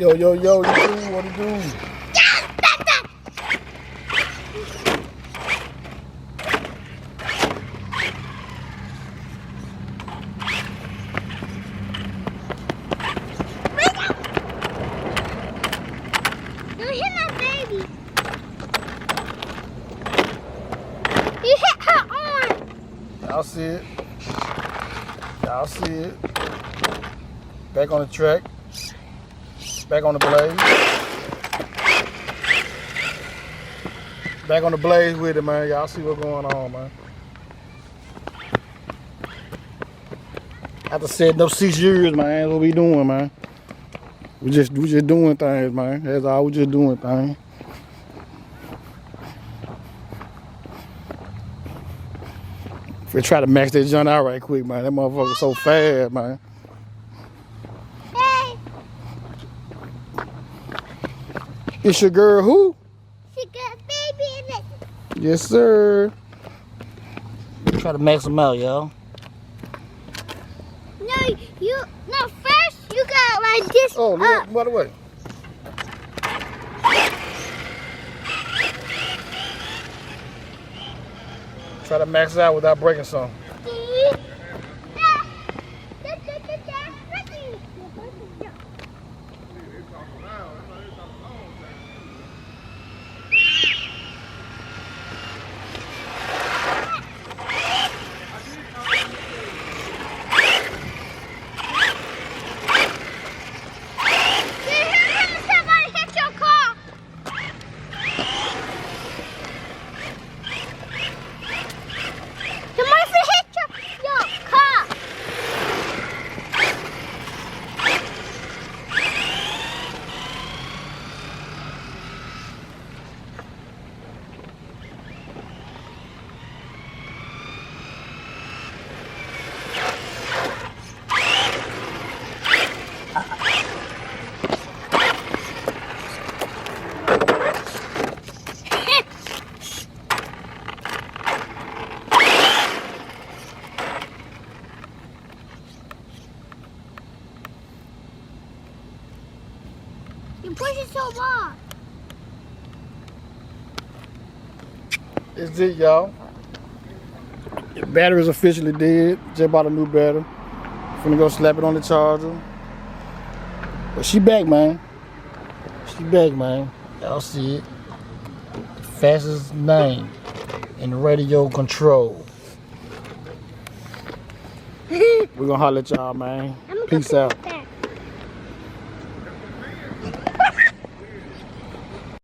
Yo, you do what you do? Don't hit my baby. You hit her arm. Y'all see it. Y'all see it. Back on the track. Back on the blade. Back on the blade with it, man. Y'all see what's going on, man. After setting up 6 years, man, that's what we doing, man. We just doing things, man. That's all. We just doing things. If we try to max that junk out right quick, man. That motherfucker so fast, man. Hey. It's your girl who? She got a baby in it. Yes, sir. Try to max them out, y'all. No, first you got like this Oh, up. look, by the way. Try to max out without breaking some. You push it so hard. It's it, y'all. The battery's officially dead. Just bought a new battery. Finna go slap it on the charger. But she back, man. She back, man. Y'all see it. The fastest name in radio control. We're gonna holler at y'all, man. Peace out.